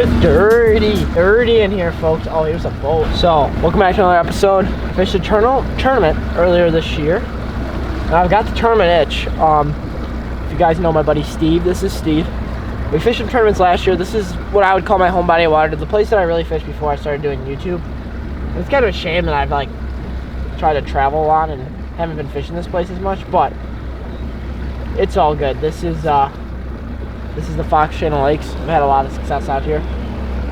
just dirty in here, folks. Oh, here's a boat. So, welcome back to another episode. Fished a tournament earlier this year. Now, I've got the tournament itch. If you guys know my buddy Steve, this is Steve. We fished some tournaments last year. This is what I would call my home body of water. The place that I really fished before I started doing YouTube. And it's kind of a shame that I've tried to travel a lot and haven't been fishing this place as much, but it's all good. This is the Fox Channel Lakes. I've had a lot of success out here.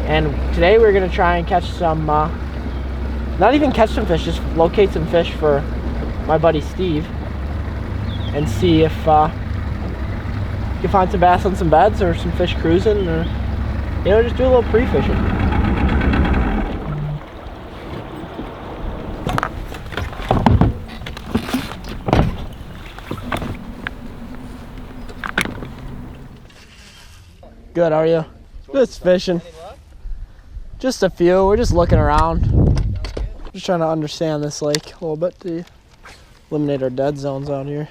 And today we're going to try and catch some, not even catch some fish, just locate some fish for my buddy Steve. And see if you can find some bass on some beds or some fish cruising, or, you know, just do a little pre-fishing. Good, how are you? Just fishing. Just a few. We're just looking around. Just trying to understand this lake a little bit to eliminate our dead zones out here.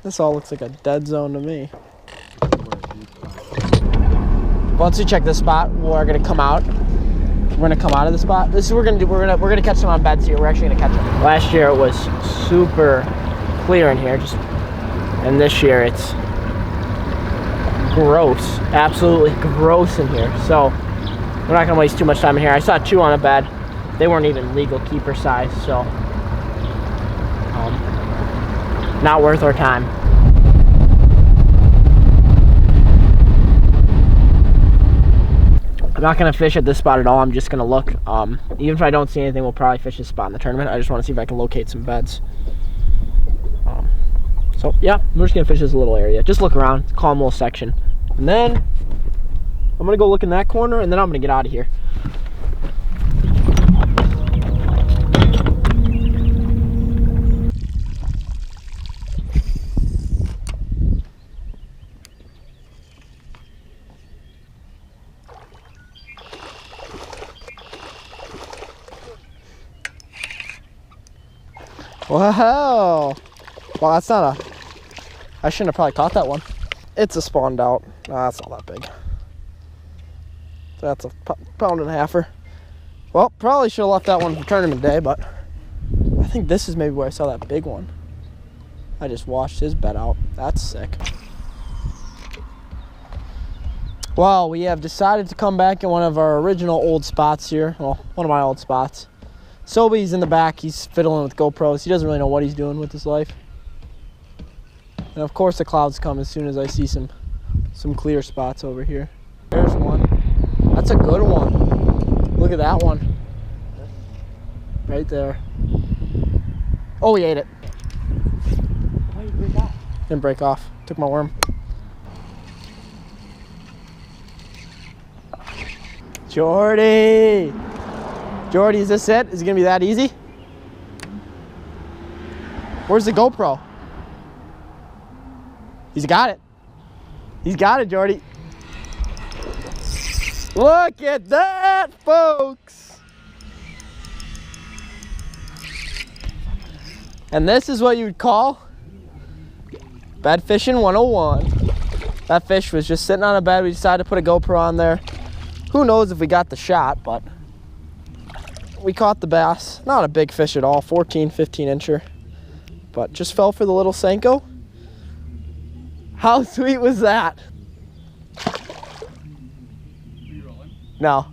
This all looks like a dead zone to me. Once we check this spot, we're gonna come out. We're gonna come out of the spot. This is what we're gonna do. We're gonna catch them on beds here. We're actually gonna catch them. Last year it was super clear in here, and this year it's gross, absolutely gross in here. So we're not gonna waste too much time in here. I saw two on a bed. They weren't even legal keeper size, so not worth our time. I'm not gonna fish at this spot at all. I'm just gonna look. Even if I don't see anything, we'll probably fish this spot in the tournament. I just want to see if I can locate some beds. So yeah, we're just gonna fish this little area. Just look around, calm little section. And then I'm gonna go look in that corner, and then I'm gonna get out of here. Wow. Well, that's not I shouldn't have probably caught that one. It's a spawned out. Nah, that's not that big. That's a pound and a halfer. Well, probably should have left that one for tournament day, but I think this is maybe where I saw that big one. I just washed his bed out. That's sick. Well, we have decided to come back in one of our original old spots here. Well, one of my old spots. Sobi's in the back. He's fiddling with GoPros. He doesn't really know what he's doing with his life. And of course the clouds come as soon as I see some clear spots over here. There's one. That's a good one. Look at that one. Right there. Oh, he ate it. Why did you break off? Didn't break off. Took my worm. Jordy! Jordy, is this it? Is it gonna be that easy? Where's the GoPro? He's got it. He's got it, Jordy. Look at that, folks. And this is what you would call bed fishing 101. That fish was just sitting on a bed. We decided to put a GoPro on there. Who knows if we got the shot, but we caught the bass. Not a big fish at all, 14, 15 incher. But just fell for the little Senko. How sweet was that? You rolling? No.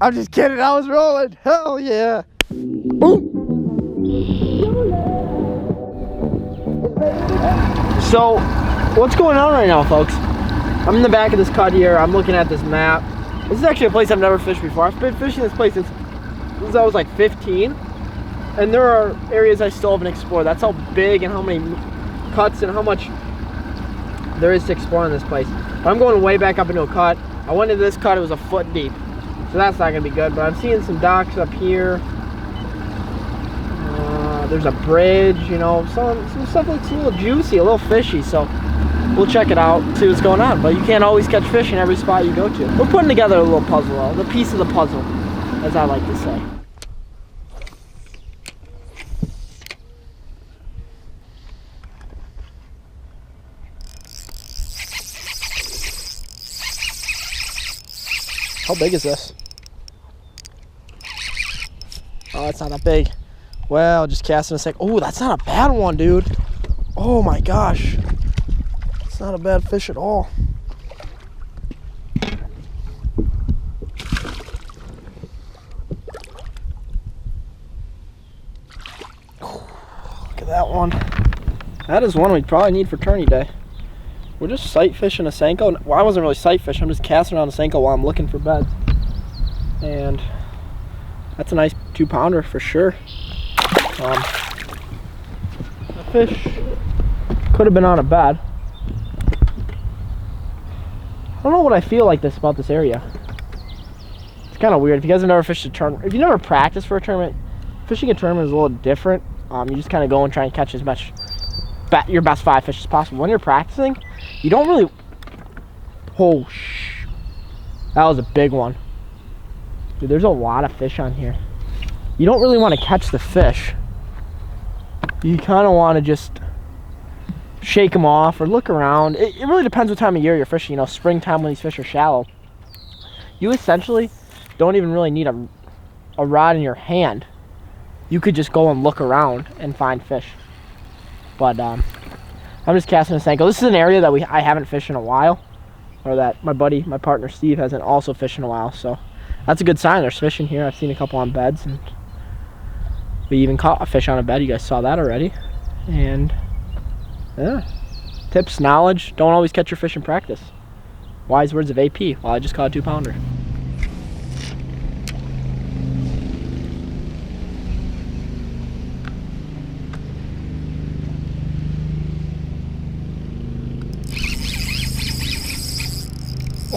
I'm just kidding, I was rolling. Hell yeah. Boom. So, what's going on right now, folks? I'm in the back of this cut here. I'm looking at this map. This is actually a place I've never fished before. I've been fishing this place since I was like 15. And there are areas I still haven't explored. That's how big and how many cuts and how much there is to explore in this place. But I'm going way back up into a cut. I went into this cut, it was a foot deep. So that's not gonna be good, but I'm seeing some docks up here. There's a bridge, you know, some stuff looks a little juicy, a little fishy, so we'll check it out, see what's going on. But you can't always catch fish in every spot you go to. We're putting together a little puzzle, the piece of the puzzle, as I like to say. How big is this? Oh, it's not that big. Well, just casting a sink. Oh, that's not a bad one, dude. Oh my gosh. It's not a bad fish at all. Look at that one. That is one we'd probably need for tourney day. We're just sight fishing a Senko. Well, I wasn't really sight fishing. I'm just casting around a Senko while I'm looking for beds. And that's a nice 2-pounder for sure. The fish could have been on a bed. I don't know what I feel like this about this area. It's kind of weird. If you guys have never fished a tournament, if you never practiced for a tournament, fishing a tournament is a little different. You just kind of go and try and catch as much your best 5 fish as possible. When you're practicing, you don't really. Oh, that was a big one. Dude, there's a lot of fish on here. You don't really want to catch the fish. You kind of want to just shake them off or look around. It really depends what time of year you're fishing. You know, springtime when these fish are shallow, you essentially don't even really need a rod in your hand. You could just go and look around and find fish. But I'm just casting a Senko. This is an area that I haven't fished in a while, or that my partner Steve hasn't also fished in a while. So that's a good sign. There's fishing here. I've seen a couple on beds, and we even caught a fish on a bed. You guys saw that already. And yeah, tips, knowledge. Don't always catch your fish in practice. Wise words of AP. Well, I just caught a 2-pounder.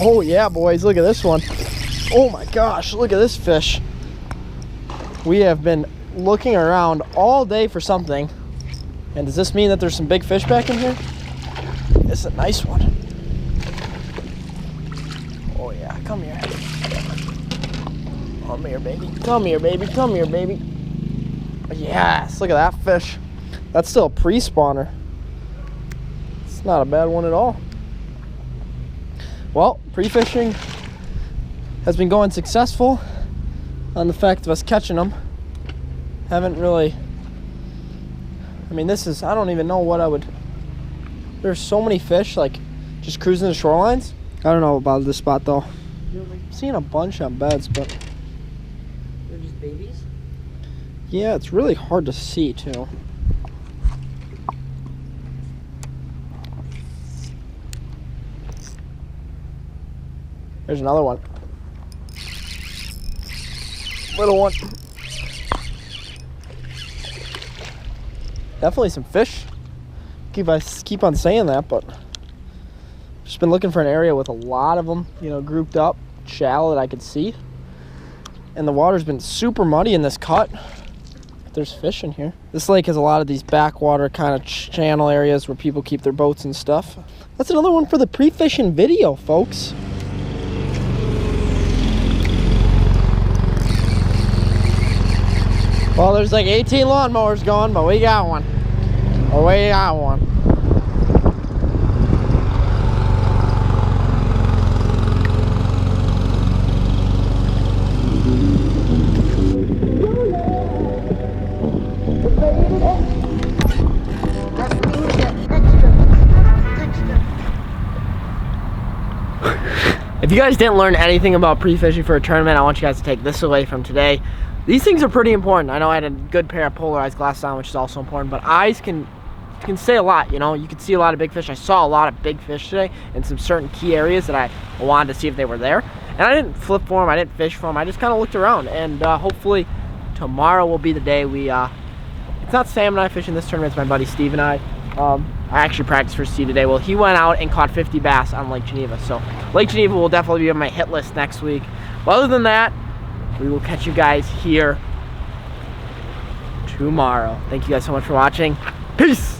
Oh yeah, boys, look at this one. Oh my gosh, look at this fish. We have been looking around all day for something. And does this mean that there's some big fish back in here? It's a nice one. Oh yeah, come here. Come here, baby. Come here, baby. Come here, baby. Yes, look at that fish. That's still a pre-spawner. It's not a bad one at all. Well, pre-fishing has been going successful on the fact of us catching them. Haven't really, I mean, this is, I don't even know what I would, there's so many fish, like, just cruising the shorelines. I don't know about this spot, though. I'm seeing a bunch on beds, but. They're just babies? Yeah, it's really hard to see, too. There's another one. Little one. Definitely some fish. Keep on saying that, but just been looking for an area with a lot of them, you know, grouped up, shallow that I could see. And the water's been super muddy in this cut. There's fish in here. This lake has a lot of these backwater kind of channel areas where people keep their boats and stuff. That's another one for the pre-fishing video, folks. Well, there's like 18 lawnmowers going, but we got one. Oh, we got one. If you guys didn't learn anything about pre-fishing for a tournament, I want you guys to take this away from today. These things are pretty important. I know I had a good pair of polarized glasses on, which is also important, but eyes can say a lot, you know. You can see a lot of big fish. I saw a lot of big fish today in some certain key areas that I wanted to see if they were there. And I didn't flip for them, I didn't fish for them, I just kind of looked around. And hopefully tomorrow will be the day we, it's not Sam and I fishing this tournament, it's my buddy Steve and I. I actually practiced for C today. Well, he went out and caught 50 bass on Lake Geneva. So Lake Geneva will definitely be on my hit list next week. But other than that, we will catch you guys here tomorrow. Thank you guys so much for watching. Peace!